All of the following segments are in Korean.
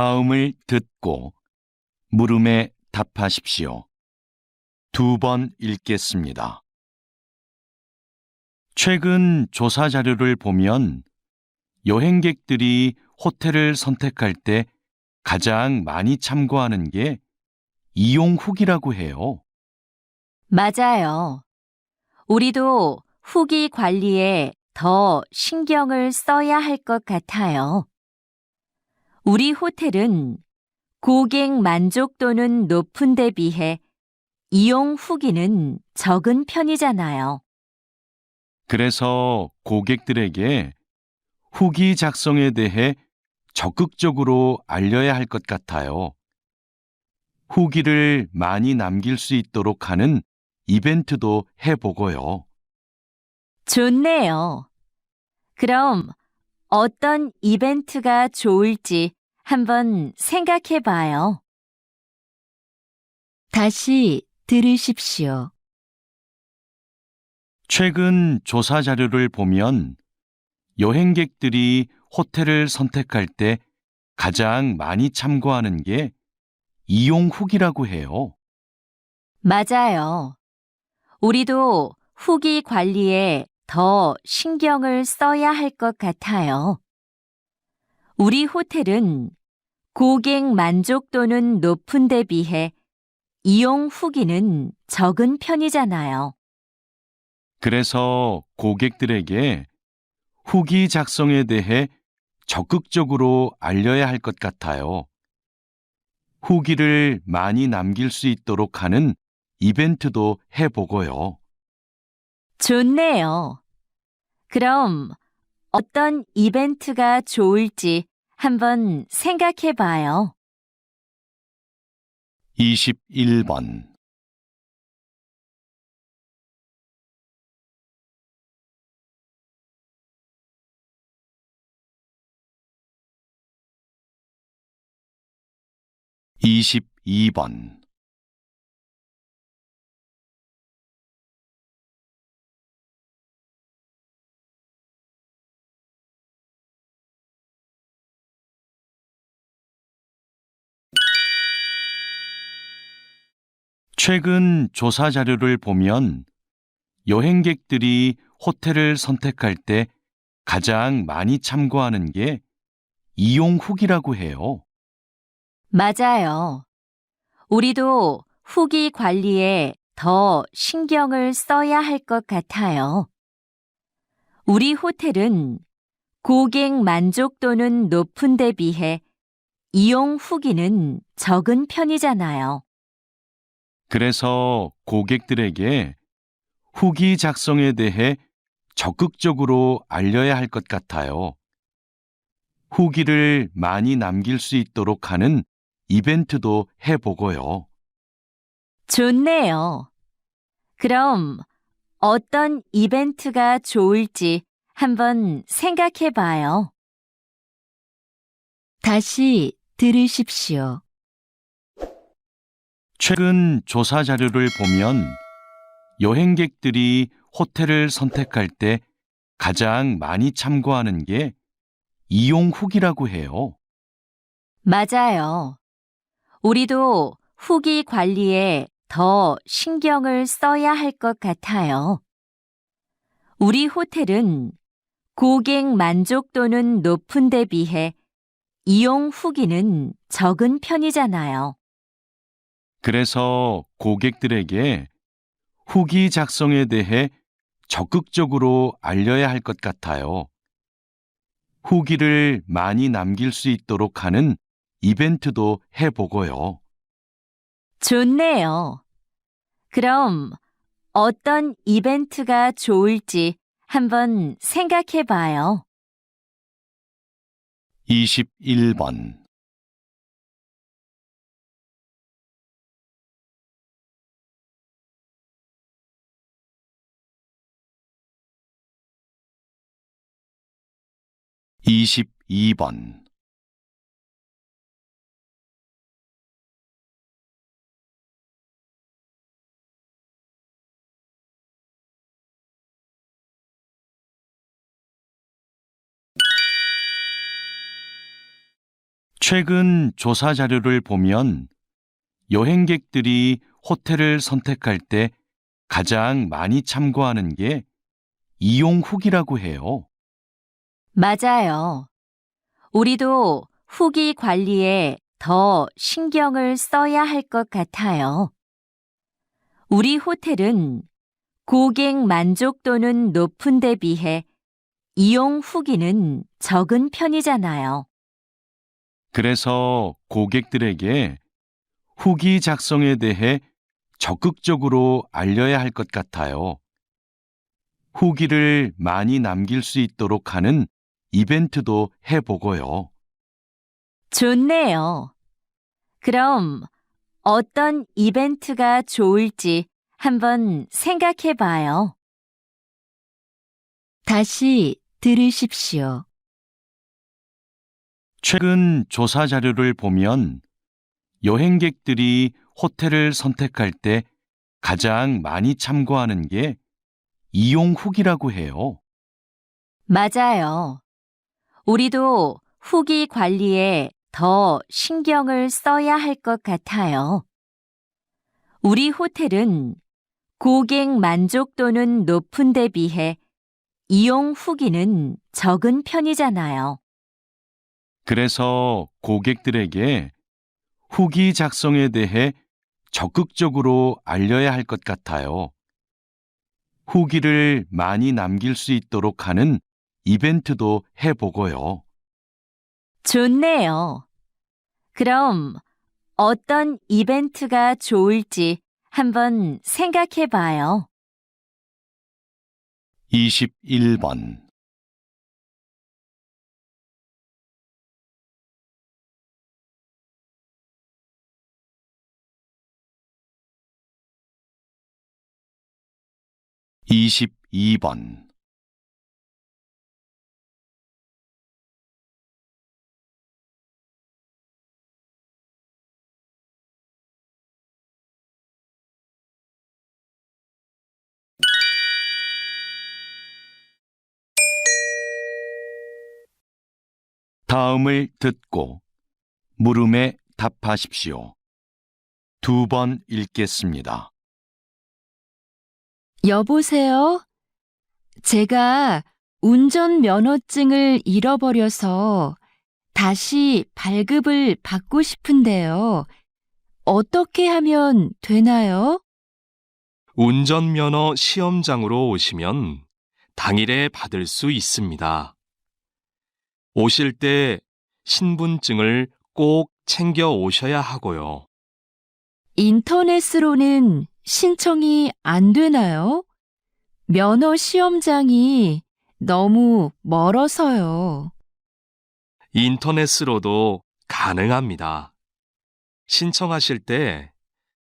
다음을 듣고 물음에 답하십시오. 2번 읽겠습니다. 최근 조사 자료를 보면 여행객들이 호텔을 선택할 때 가장 많이 참고하는 게 이용 후기라고 해요. 맞아요. 우리도 후기 관리에 더 신경을 써야 할 것 같아요. 우리 호텔은 고객 만족도는 높은 데 비해 이용 후기는 적은 편이잖아요. 그래서 고객들에게 후기 작성에 대해 적극적으로 알려야 할 것 같아요. 후기를 많이 남길 수 있도록 하는 이벤트도 해보고요. 좋네요. 그럼 어떤 이벤트가 좋을지 한번 생각해 봐요. 다시 들으십시오. 최근 조사 자료를 보면 여행객들이 호텔을 선택할 때 가장 많이 참고하는 게 이용 후기라고 해요. 맞아요. 우리도 후기 관리에 더 신경을 써야 할 것 같아요. 우리 호텔은 고객 만족도는 높은 데 비해 이용 후기는 적은 편이잖아요. 그래서 고객들에게 후기 작성에 대해 적극적으로 알려야 할 것 같아요. 후기를 많이 남길 수 있도록 하는 이벤트도 해보고요. 좋네요. 그럼 어떤 이벤트가 좋을지 한번 생각해 봐요. 21번. (22번) 최근 조사 자료를 보면 여행객들이 호텔을 선택할 때 가장 많이 참고하는 게 이용 후기라고 해요. 맞아요. 우리도 후기 관리에 더 신경을 써야 할 것 같아요. 우리 호텔은 고객 만족도는 높은 데 비해 이용 후기는 적은 편이잖아요. 그래서 고객들에게 후기 작성에 대해 적극적으로 알려야 할 것 같아요. 후기를 많이 남길 수 있도록 하는 이벤트도 해보고요. 좋네요. 그럼 어떤 이벤트가 좋을지 한번 생각해 봐요. 다시 들으십시오. 최근 조사 자료를 보면 여행객들이 호텔을 선택할 때 가장 많이 참고하는 게 이용 후기라고 해요. 맞아요. 우리도 후기 관리에 더 신경을 써야 할 것 같아요. 우리 호텔은 고객 만족도는 높은 데 비해 이용 후기는 적은 편이잖아요. 그래서 고객들에게 후기 작성에 대해 적극적으로 알려야 할 것 같아요. 후기를 많이 남길 수 있도록 하는 이벤트도 해보고요. 좋네요. 그럼 어떤 이벤트가 좋을지 한번 생각해 봐요. 21번. (22번) 최근 조사 자료를 보면 여행객들이 호텔을 선택할 때 가장 많이 참고하는 게 이용 후기라고 해요. 맞아요. 우리도 후기 관리에 더 신경을 써야 할 것 같아요. 우리 호텔은 고객 만족도는 높은 데 비해 이용 후기는 적은 편이잖아요. 그래서 고객들에게 후기 작성에 대해 적극적으로 알려야 할 것 같아요. 후기를 많이 남길 수 있도록 하는 이벤트도 해보고요. 좋네요. 그럼 어떤 이벤트가 좋을지 한번 생각해 봐요. 다시 들으십시오. 최근 조사 자료를 보면 여행객들이 호텔을 선택할 때 가장 많이 참고하는 게 이용 후기라고 해요. 맞아요. 우리도 후기 관리에 더 신경을 써야 할 것 같아요. 우리 호텔은 고객 만족도는 높은 데 비해 이용 후기는 적은 편이잖아요. 그래서 고객들에게 후기 작성에 대해 적극적으로 알려야 할 것 같아요. 후기를 많이 남길 수 있도록 하는 이벤트도 해보고요. 좋네요. 그럼 어떤 이벤트가 좋을지 한번 생각해 봐요. 21번. 22번. 다음을 듣고 물음에 답하십시오. 2번 읽겠습니다. 여보세요? 제가 운전면허증을 잃어버려서 다시 발급을 받고 싶은데요. 어떻게 하면 되나요? 운전면허 시험장으로 오시면 당일에 받을 수 있습니다. 오실 때 신분증을 꼭 챙겨 오셔야 하고요. 인터넷으로는 신청이 안 되나요? 면허 시험장이 너무 멀어서요. 인터넷으로도 가능합니다. 신청하실 때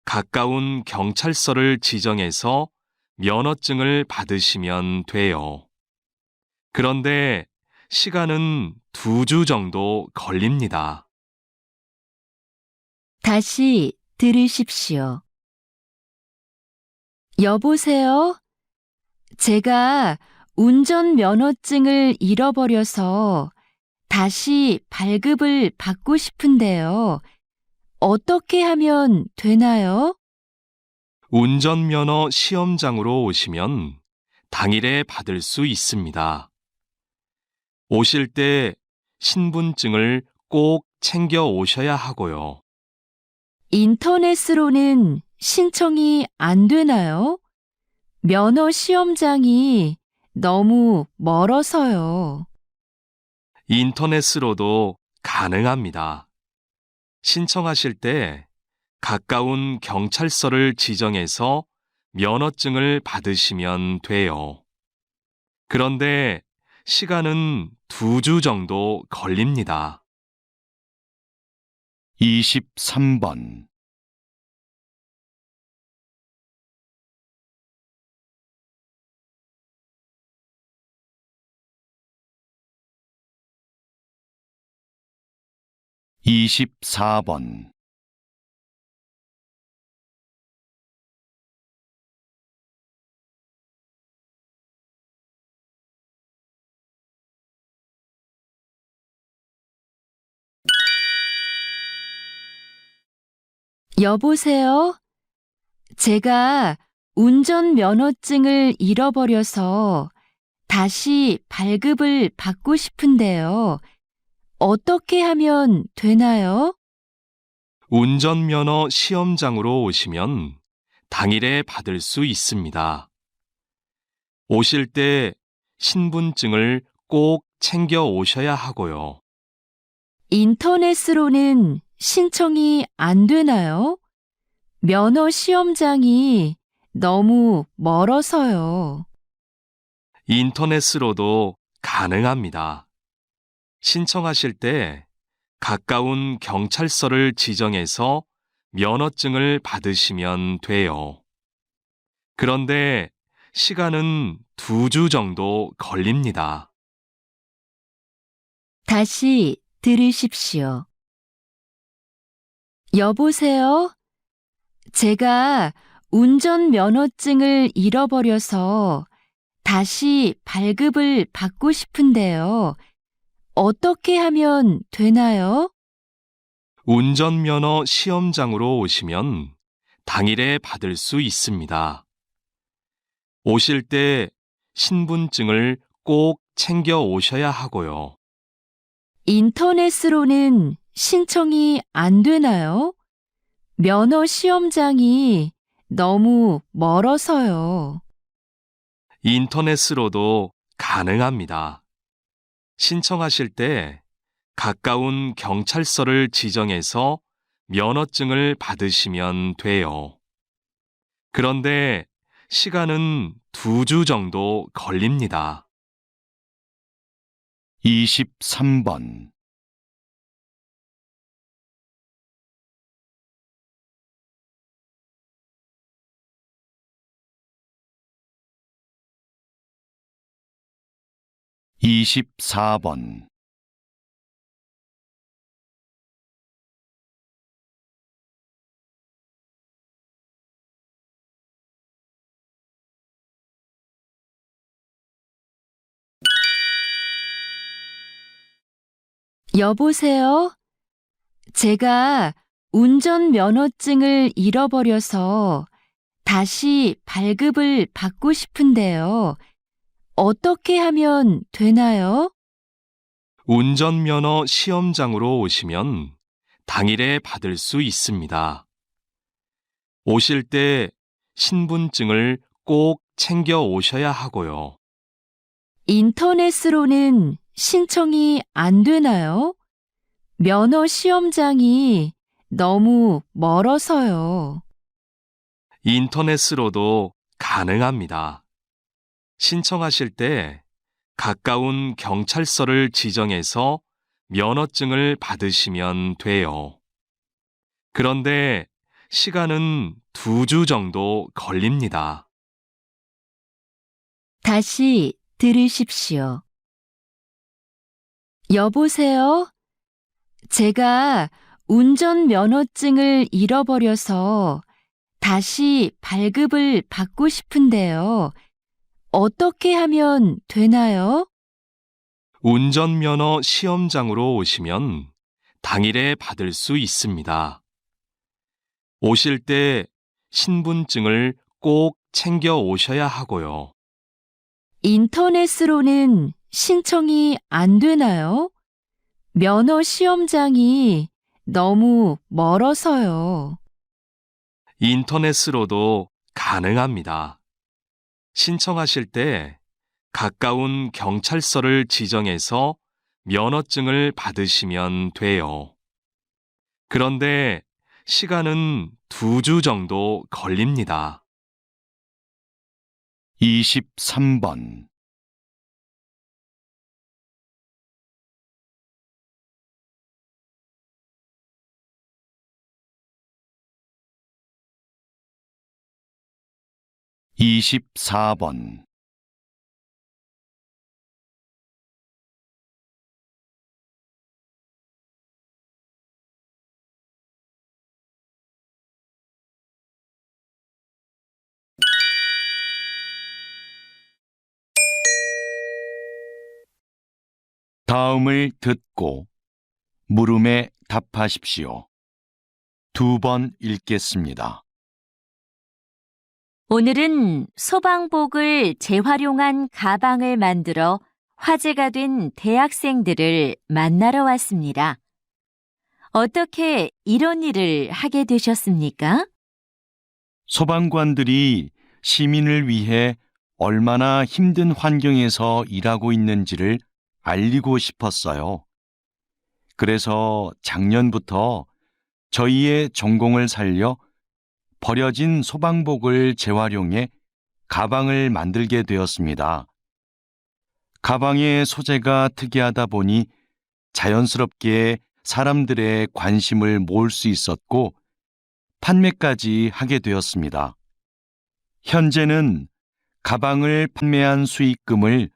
가까운 경찰서를 지정해서 면허증을 받으시면 돼요. 그런데 시간은 2주 정도 걸립니다. 다시 들으십시오. 여보세요? 제가 운전면허증을 잃어버려서 다시 발급을 받고 싶은데요. 어떻게 하면 되나요? 운전면허 시험장으로 오시면 당일에 받을 수 있습니다. 오실 때 신분증을 꼭 챙겨 오셔야 하고요. 인터넷으로는 신청이 안 되나요? 면허 시험장이 너무 멀어서요. 인터넷으로도 가능합니다. 신청하실 때 가까운 경찰서를 지정해서 면허증을 받으시면 돼요. 그런데 시간은 2주 정도 걸립니다. 23번. 24번. 여보세요? 제가 운전면허증을 잃어버려서 다시 발급을 받고 싶은데요. 어떻게 하면 되나요? 운전면허 시험장으로 오시면 당일에 받을 수 있습니다. 오실 때 신분증을 꼭 챙겨 오셔야 하고요. 인터넷으로는 신청이 안 되나요? 면허 시험장이 너무 멀어서요. 인터넷으로도 가능합니다. 신청하실 때 가까운 경찰서를 지정해서 면허증을 받으시면 돼요. 그런데 시간은 2주 정도 걸립니다. 다시 들으십시오. 여보세요? 제가 운전면허증을 잃어버려서 다시 발급을 받고 싶은데요. 어떻게 하면 되나요? 운전면허 시험장으로 오시면 당일에 받을 수 있습니다. 오실 때 신분증을 꼭 챙겨 오셔야 하고요. 인터넷으로는 신청이 안 되나요? 면허 시험장이 너무 멀어서요. 인터넷으로도 가능합니다. 신청하실 때 가까운 경찰서를 지정해서 면허증을 받으시면 돼요. 그런데 시간은 2주 정도 걸립니다. 23번. 24번. '여보세요? 제가 운전면허증을 잃어버려서 다시 발급을 받고 싶은데요. 어떻게 하면 되나요?' 운전면허 시험장으로 오시면 당일에 받을 수 있습니다. 오실 때 신분증을 꼭 챙겨 오셔야 하고요. 인터넷으로는 신청이 안 되나요? 면허 시험장이 너무 멀어서요. 인터넷으로도 가능합니다. 신청하실 때 가까운 경찰서를 지정해서 면허증을 받으시면 돼요. 그런데 시간은 2주 정도 걸립니다. 다시 들으십시오. 여보세요? 제가 운전면허증을 잃어버려서 다시 발급을 받고 싶은데요. 어떻게 하면 되나요? 운전면허 시험장으로 오시면 당일에 받을 수 있습니다. 오실 때 신분증을 꼭 챙겨 오셔야 하고요. 인터넷으로는 신청이 안 되나요? 면허 시험장이 너무 멀어서요. 인터넷으로도 가능합니다. 신청하실 때 가까운 경찰서를 지정해서 면허증을 받으시면 돼요. 그런데 시간은 2주 정도 걸립니다. 23번. 24번. '다음을 듣고 물음에 답하십시오. 2번 읽겠습니다. 오늘은 소방복을 재활용한 가방을 만들어 화제가 된 대학생들을 만나러 왔습니다. 어떻게 이런 일을 하게 되셨습니까? 소방관들이 시민을 위해 얼마나 힘든 환경에서 일하고 있는지를 알리고 싶었어요. 그래서 작년부터 저희의 전공을 살려 버려진 소방복을 재활용해 가방을 만들게 되었습니다. 가방의 소재가 특이하다 보니 자연스럽게 사람들의 관심을 모을 수 있었고 판매까지 하게 되었습니다. 현재는 가방을 판매한 수익금을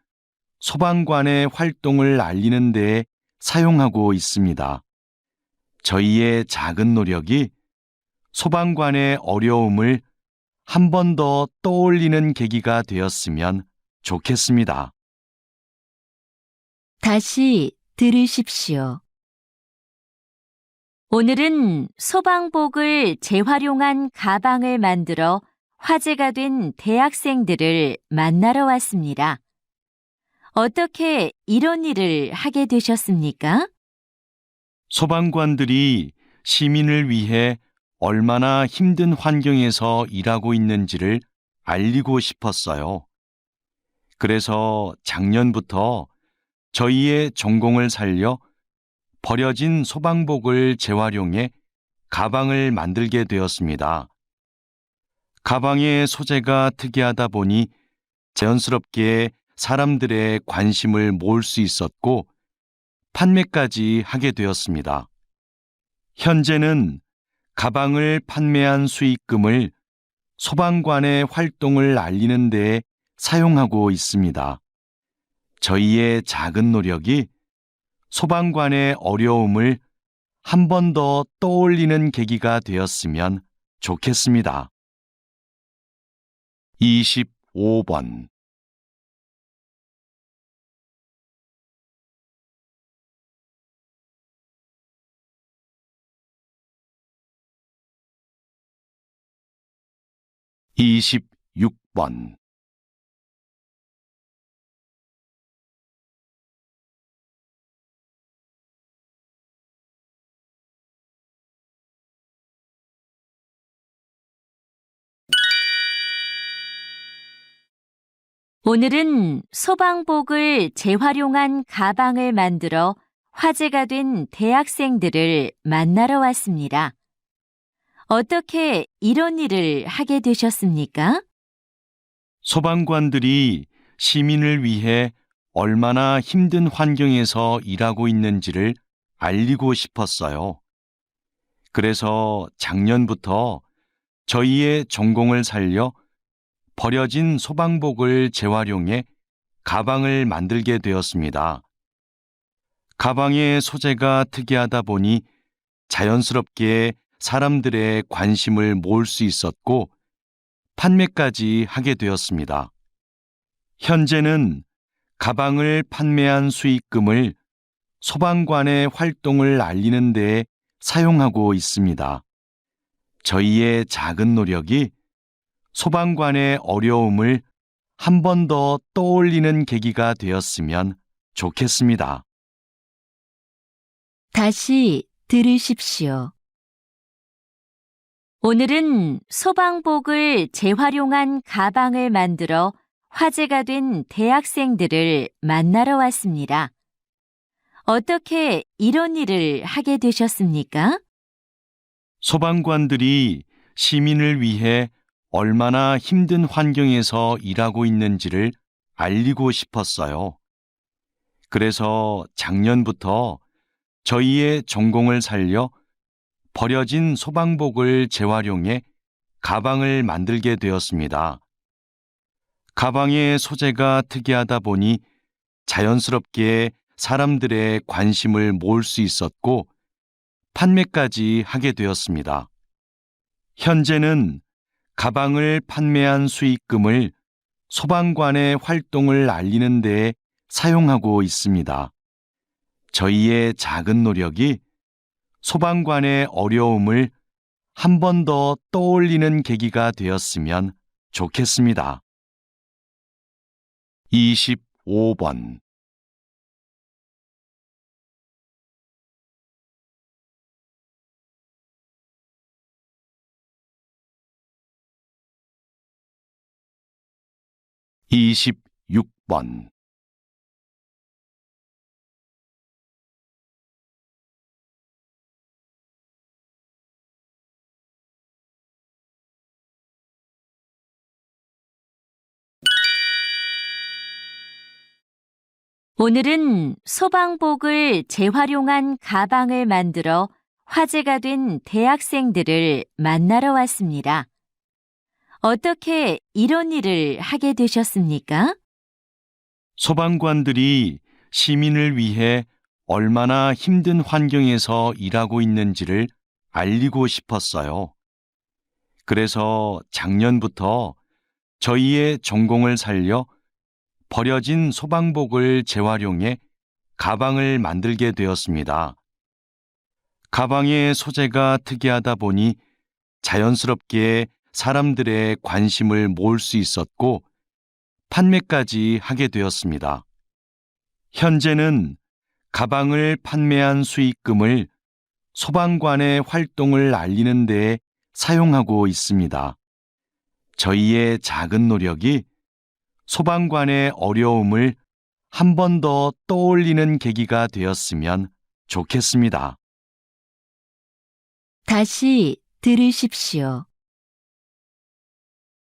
소방관의 활동을 알리는 데 사용하고 있습니다. 저희의 작은 노력이 소방관의 어려움을 한 번 더 떠올리는 계기가 되었으면 좋겠습니다. 다시 들으십시오. 오늘은 소방복을 재활용한 가방을 만들어 화제가 된 대학생들을 만나러 왔습니다. 어떻게 이런 일을 하게 되셨습니까? 소방관들이 시민을 위해 얼마나 힘든 환경에서 일하고 있는지를 알리고 싶었어요. 그래서 작년부터 저희의 전공을 살려 버려진 소방복을 재활용해 가방을 만들게 되었습니다. 가방의 소재가 특이하다 보니 자연스럽게 사람들의 관심을 모을 수 있었고 판매까지 하게 되었습니다. 현재는 가방을 판매한 수익금을 소방관의 활동을 알리는 데 사용하고 있습니다. 저희의 작은 노력이 소방관의 어려움을 한 번 더 떠올리는 계기가 되었으면 좋겠습니다. 25번 (26번) 오늘은 소방복을 재활용한 가방을 만들어 화제가 된 대학생들을 만나러 왔습니다. 어떻게 이런 일을 하게 되셨습니까? 소방관들이 시민을 위해 얼마나 힘든 환경에서 일하고 있는지를 알리고 싶었어요. 그래서 작년부터 저희의 전공을 살려 버려진 소방복을 재활용해 가방을 만들게 되었습니다. 가방의 소재가 특이하다 보니 자연스럽게 사람들의 관심을 모을 수 있었고 판매까지 하게 되었습니다. 현재는 가방을 판매한 수익금을 소방관의 활동을 알리는 데 사용하고 있습니다. 저희의 작은 노력이 소방관의 어려움을 한 번 더 떠올리는 계기가 되었으면 좋겠습니다. 다시 들으십시오. 오늘은 소방복을 재활용한 가방을 만들어 화제가 된 대학생들을 만나러 왔습니다. 어떻게 이런 일을 하게 되셨습니까? 소방관들이 시민을 위해 얼마나 힘든 환경에서 일하고 있는지를 알리고 싶었어요. 그래서 작년부터 저희의 전공을 살려 버려진 소방복을 재활용해 가방을 만들게 되었습니다. 가방의 소재가 특이하다 보니 자연스럽게 사람들의 관심을 모을 수 있었고 판매까지 하게 되었습니다. 현재는 가방을 판매한 수익금을 소방관의 활동을 알리는 데 사용하고 있습니다. 저희의 작은 노력이 소방관의 어려움을 한 번 더 떠올리는 계기가 되었으면 좋겠습니다. 25번 26번 오늘은 소방복을 재활용한 가방을 만들어 화제가 된 대학생들을 만나러 왔습니다. 어떻게 이런 일을 하게 되셨습니까? 소방관들이 시민을 위해 얼마나 힘든 환경에서 일하고 있는지를 알리고 싶었어요. 그래서 작년부터 저희의 전공을 살려 버려진 소방복을 재활용해 가방을 만들게 되었습니다. 가방의 소재가 특이하다 보니 자연스럽게 사람들의 관심을 모을 수 있었고 판매까지 하게 되었습니다. 현재는 가방을 판매한 수익금을 소방관의 활동을 알리는 데 사용하고 있습니다. 저희의 작은 노력이 소방관의 어려움을 한 번 더 떠올리는 계기가 되었으면 좋겠습니다. 다시 들으십시오.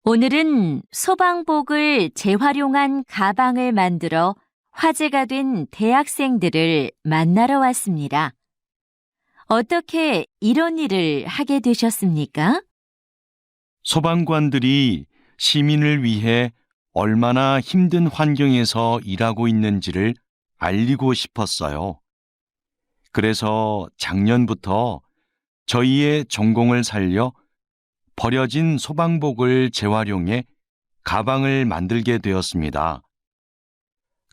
오늘은 소방복을 재활용한 가방을 만들어 화제가 된 대학생들을 만나러 왔습니다. 어떻게 이런 일을 하게 되셨습니까? 소방관들이 시민을 위해 얼마나 힘든 환경에서 일하고 있는지를 알리고 싶었어요. 그래서 작년부터 저희의 전공을 살려 버려진 소방복을 재활용해 가방을 만들게 되었습니다.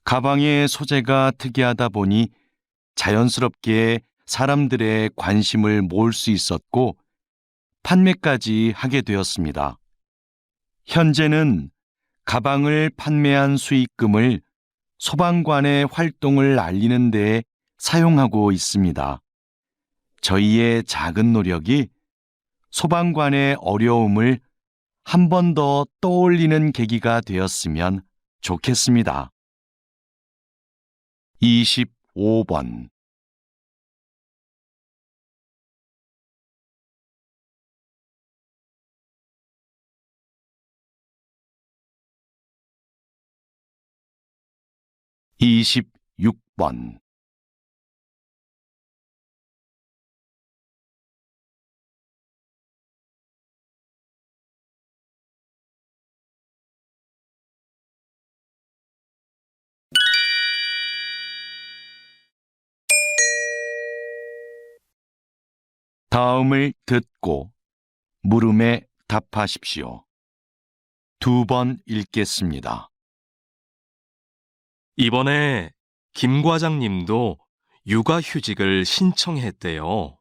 가방의 소재가 특이하다 보니 자연스럽게 사람들의 관심을 모을 수 있었고 판매까지 하게 되었습니다. 현재는 가방을 판매한 수익금을 소방관의 활동을 알리는 데 사용하고 있습니다. 저희의 작은 노력이 소방관의 어려움을 한 번 더 떠올리는 계기가 되었으면 좋겠습니다. 25번 26번 다음을 듣고 물음에 답하십시오. 2번 읽겠습니다. 이번에 김 과장님도 육아휴직을 신청했대요.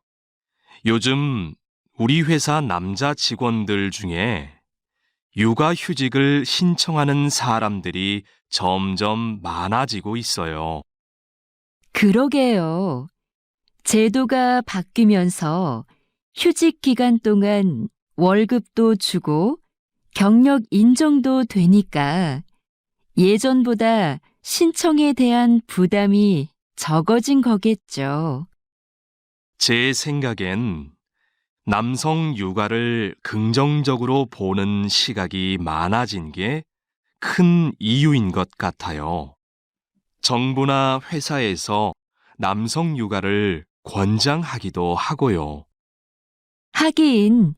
요즘 우리 회사 남자 직원들 중에 육아휴직을 신청하는 사람들이 점점 많아지고 있어요. 그러게요. 제도가 바뀌면서 휴직 기간 동안 월급도 주고 경력 인정도 되니까 예전보다 신청에 대한 부담이 적어진 거겠죠. 제 생각엔 남성 육아를 긍정적으로 보는 시각이 많아진 게 큰 이유인 것 같아요. 정부나 회사에서 남성 육아를 권장하기도 하고요. 하긴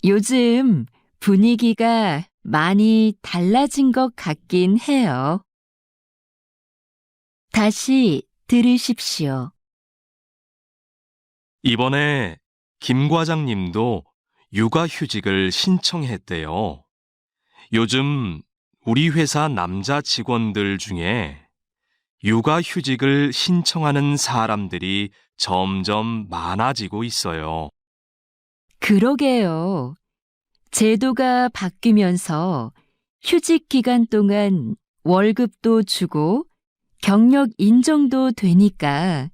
요즘 분위기가 많이 달라진 것 같긴 해요. 다시 들으십시오. 이번에 김 과장님도 육아휴직을 신청했대요. 요즘 우리 회사 남자 직원들 중에 육아휴직을 신청하는 사람들이 점점 많아지고 있어요. 그러게요. 제도가 바뀌면서 휴직 기간 동안 월급도 주고 경력 인정도 되니까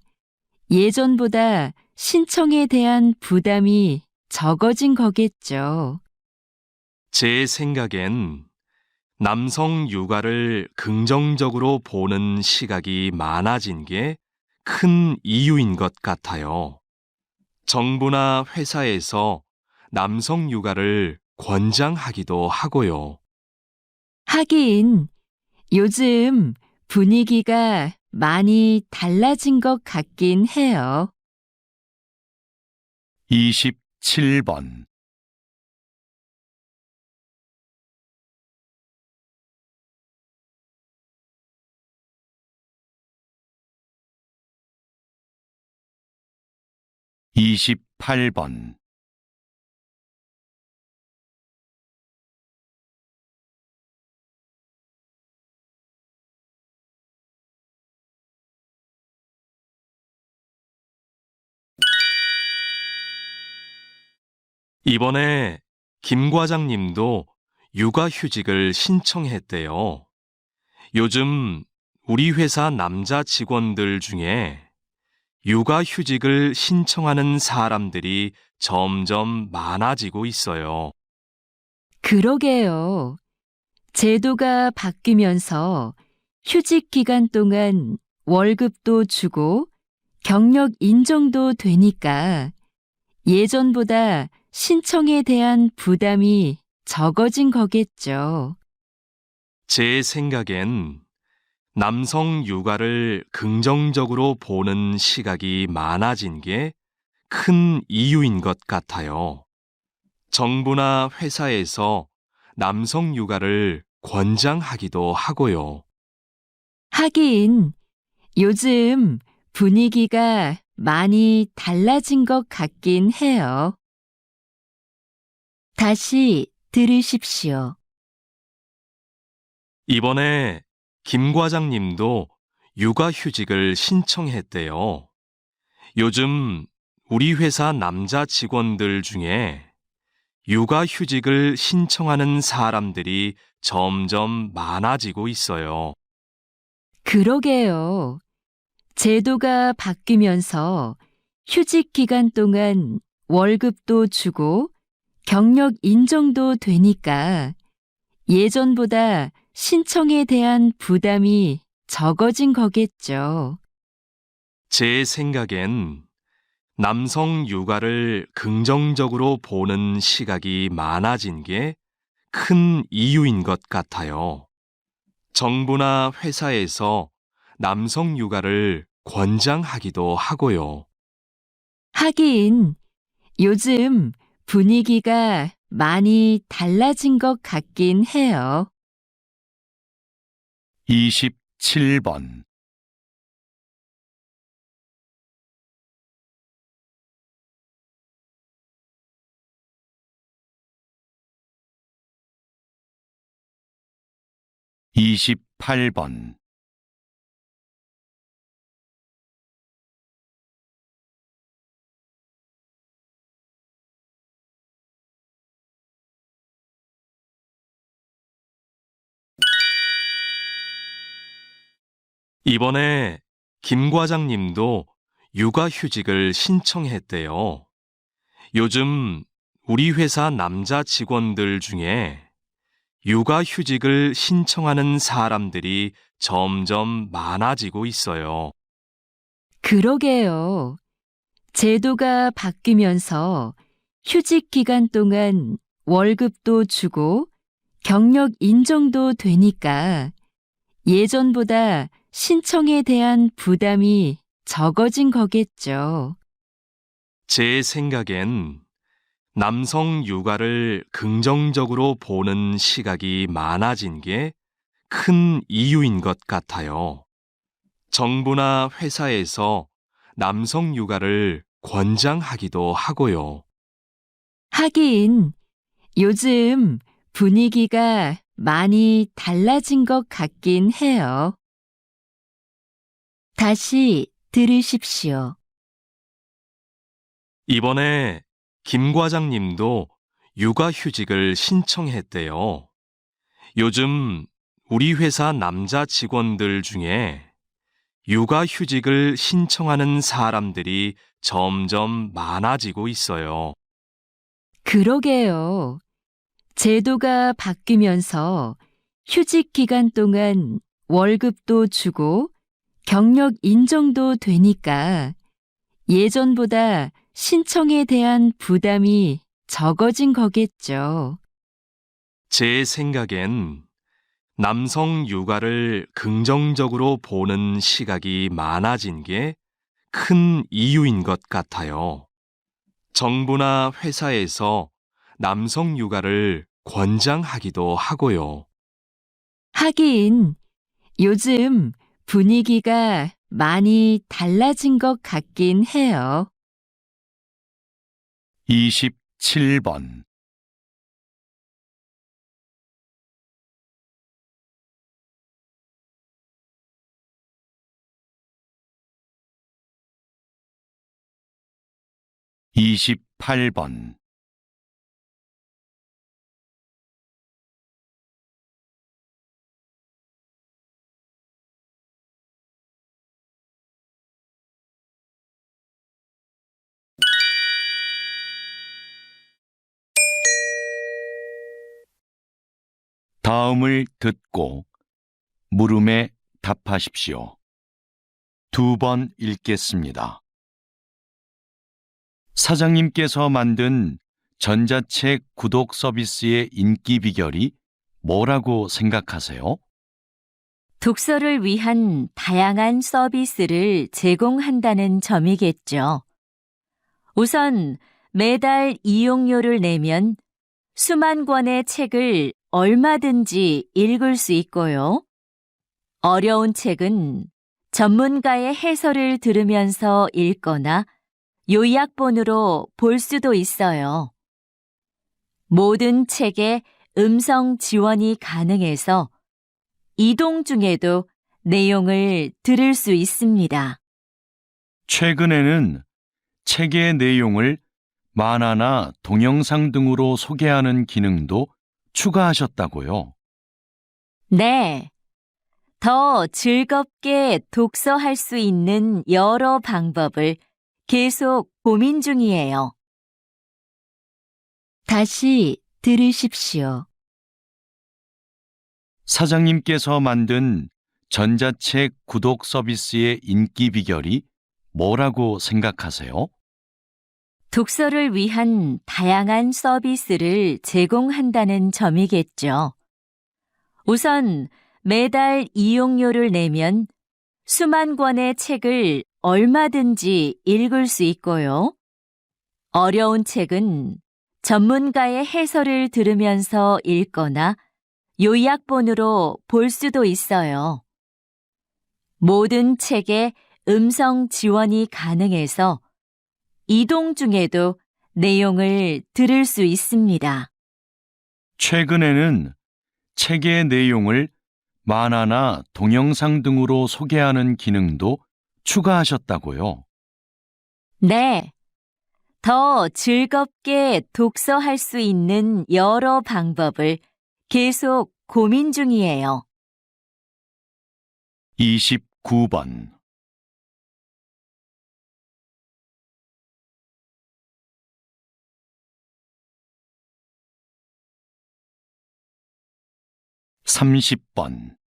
예전보다 신청에 대한 부담이 적어진 거겠죠. 제 생각엔 남성 육아를 긍정적으로 보는 시각이 많아진 게 큰 이유인 것 같아요. 정부나 회사에서 남성 육아를 권장하기도 하고요. 하긴 요즘 분위기가 많이 달라진 것 같긴 해요. 27번. 28번. 이번에 김 과장님도 육아휴직을 신청했대요. 요즘 우리 회사 남자 직원들 중에 육아휴직을 신청하는 사람들이 점점 많아지고 있어요. 그러게요. 제도가 바뀌면서 휴직 기간 동안 월급도 주고 경력 인정도 되니까 예전보다 신청에 대한 부담이 적어진 거겠죠. 제 생각엔 남성 육아를 긍정적으로 보는 시각이 많아진 게 큰 이유인 것 같아요. 정부나 회사에서 남성 육아를 권장하기도 하고요. 하긴 요즘 분위기가 많이 달라진 것 같긴 해요. 다시 들으십시오. 이번에 김 과장님도 육아휴직을 신청했대요. 요즘 우리 회사 남자 직원들 중에 육아휴직을 신청하는 사람들이 점점 많아지고 있어요. 그러게요. 제도가 바뀌면서 휴직 기간 동안 월급도 주고 경력 인정도 되니까 예전보다 신청에 대한 부담이 적어진 거겠죠. 제 생각엔 남성 육아를 긍정적으로 보는 시각이 많아진 게 큰 이유인 것 같아요. 정부나 회사에서 남성 육아를 권장하기도 하고요. 하긴 요즘 분위기가 많이 달라진 것 같긴 해요. 27번. 28번. 이번에 김 과장님도 육아휴직을 신청했대요. 요즘 우리 회사 남자 직원들 중에 육아휴직을 신청하는 사람들이 점점 많아지고 있어요. 그러게요. 제도가 바뀌면서 휴직 기간 동안 월급도 주고 경력 인정도 되니까 예전보다 신청에 대한 부담이 적어진 거겠죠. 제 생각엔 남성 육아를 긍정적으로 보는 시각이 많아진 게 큰 이유인 것 같아요. 정부나 회사에서 남성 육아를 권장하기도 하고요. 하긴 요즘 분위기가 많이 달라진 것 같긴 해요. 다시 들으십시오. 이번에 김 과장님도 육아휴직을 신청했대요. 요즘 우리 회사 남자 직원들 중에 육아휴직을 신청하는 사람들이 점점 많아지고 있어요. 그러게요. 제도가 바뀌면서 휴직 기간 동안 월급도 주고 경력 인정도 되니까 예전보다 신청에 대한 부담이 적어진 거겠죠. 제 생각엔 남성 육아를 긍정적으로 보는 시각이 많아진 게 큰 이유인 것 같아요. 정부나 회사에서 남성 육아를 권장하기도 하고요. 하긴 요즘 분위기가 많이 달라진 것 같긴 해요. 27번. 28번. '다음을 듣고 물음에 답하십시오. 2번 읽겠습니다. 사장님께서 만든 전자책 구독 서비스의 인기 비결이 뭐라고 생각하세요? 독서를 위한 다양한 서비스를 제공한다는 점이겠죠. 우선 매달 이용료를 내면 수만 권의 책을 얼마든지 읽을 수 있고요. 어려운 책은 전문가의 해설을 들으면서 읽거나 요약본으로 볼 수도 있어요. 모든 책에 음성 지원이 가능해서 이동 중에도 내용을 들을 수 있습니다. 최근에는 책의 내용을 만화나 동영상 등으로 소개하는 기능도 추가하셨다고요. 네. 더 즐겁게 독서할 수 있는 여러 방법을 계속 고민 중이에요. 다시 들으십시오. 사장님께서 만든 전자책 구독 서비스의 인기 비결이 뭐라고 생각하세요? 독서를 위한 다양한 서비스를 제공한다는 점이겠죠. 우선 매달 이용료를 내면 수만 권의 책을 얼마든지 읽을 수 있고요. 어려운 책은 전문가의 해설을 들으면서 읽거나 요약본으로 볼 수도 있어요. 모든 책에 음성 지원이 가능해서 이동 중에도 내용을 들을 수 있습니다. 최근에는 책의 내용을 만화나 동영상 등으로 소개하는 기능도 추가하셨다고요. 네. 더 즐겁게 독서할 수 있는 여러 방법을 계속 고민 중이에요. 29번. 30번.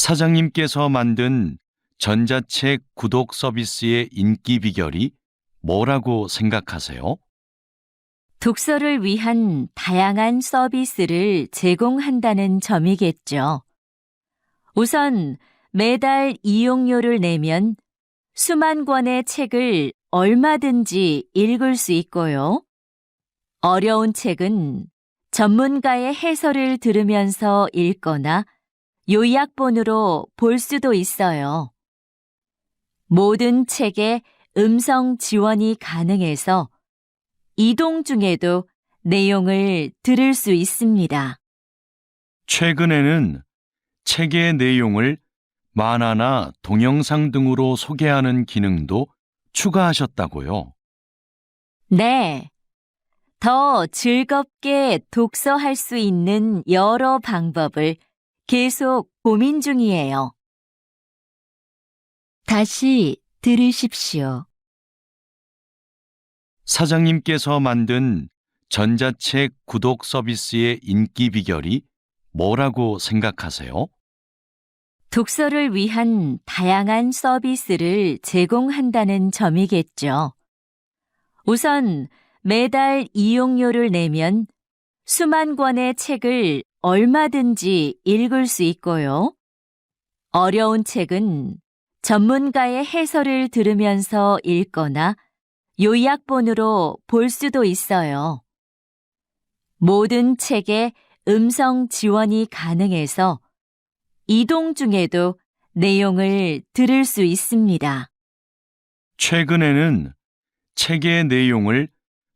'사장님께서 만든 전자책 구독 서비스의 인기 비결이 뭐라고 생각하세요? 독서를 위한 다양한 서비스를 제공한다는 점이겠죠. 우선 매달 이용료를 내면 수만 권의 책을 얼마든지 읽을 수 있고요. 어려운 책은 전문가의 해설을 들으면서 읽거나 요약본으로 볼 수도 있어요. 모든 책에 음성 지원이 가능해서 이동 중에도 내용을 들을 수 있습니다. 최근에는 책의 내용을 만화나 동영상 등으로 소개하는 기능도 추가하셨다고요. 네. 더 즐겁게 독서할 수 있는 여러 방법을 계속 고민 중이에요. 다시 들으십시오. 사장님께서 만든 전자책 구독 서비스의 인기 비결이 뭐라고 생각하세요? 독서를 위한 다양한 서비스를 제공한다는 점이겠죠. 우선 매달 이용료를 내면 수만 권의 책을 얼마든지 읽을 수 있고요. 어려운 책은 전문가의 해설을 들으면서 읽거나 요약본으로 볼 수도 있어요. 모든 책에 음성 지원이 가능해서 이동 중에도 내용을 들을 수 있습니다. 최근에는 책의 내용을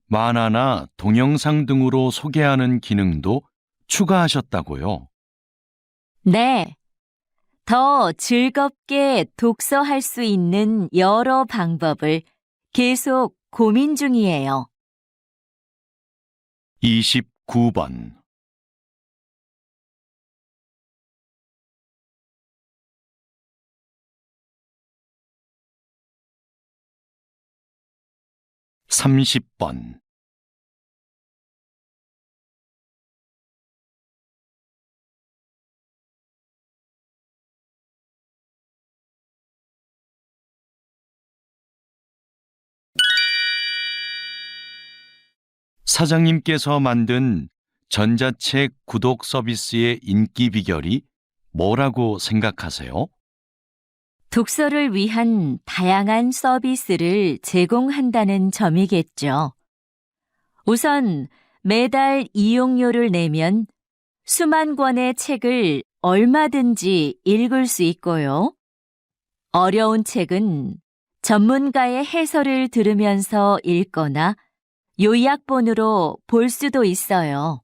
만화나 동영상 등으로 소개하는 기능도 추가하셨다고요. 네. 더 즐겁게 독서할 수 있는 여러 방법을 계속 고민 중이에요. 29번. (30번) 사장님께서 만든 전자책 구독 서비스의 인기 비결이 뭐라고 생각하세요? 독서를 위한 다양한 서비스를 제공한다는 점이겠죠. 우선 매달 이용료를 내면 수만 권의 책을 얼마든지 읽을 수 있고요. 어려운 책은 전문가의 해설을 들으면서 읽거나 요약본으로 볼 수도 있어요.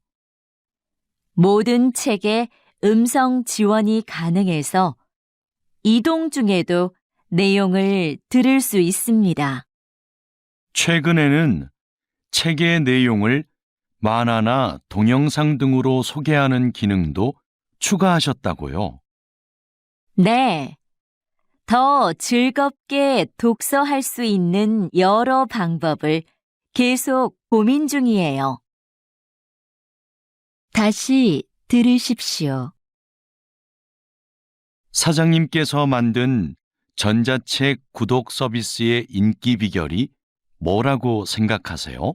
모든 책에 음성 지원이 가능해서 이동 중에도 내용을 들을 수 있습니다. 최근에는 책의 내용을 만화나 동영상 등으로 소개하는 기능도 추가하셨다고요. 네. 더 즐겁게 독서할 수 있는 여러 방법을 계속 고민 중이에요. 다시 들으십시오. 사장님께서 만든 전자책 구독 서비스의 인기 비결이 뭐라고 생각하세요?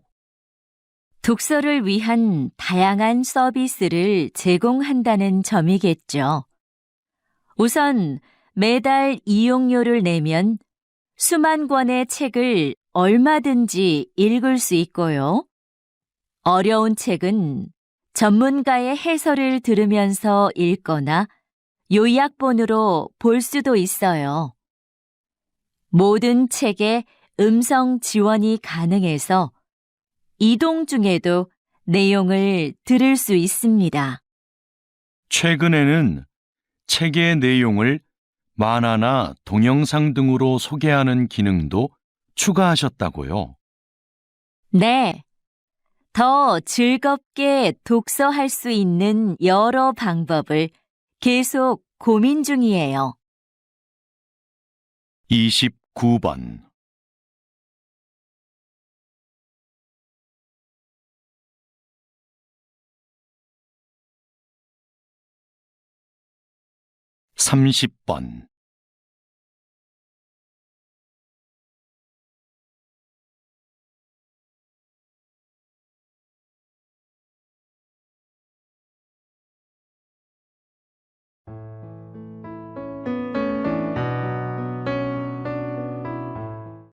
독서를 위한 다양한 서비스를 제공한다는 점이겠죠. 우선 매달 이용료를 내면 수만 권의 책을 얼마든지 읽을 수 있고요. 어려운 책은 전문가의 해설을 들으면서 읽거나 요약본으로 볼 수도 있어요. 모든 책에 음성 지원이 가능해서 이동 중에도 내용을 들을 수 있습니다. 최근에는 책의 내용을 만화나 동영상 등으로 소개하는 기능도 추가하셨다고요. 네. 더 즐겁게 독서할 수 있는 여러 방법을 계속 고민 중이에요. 29번. (30번)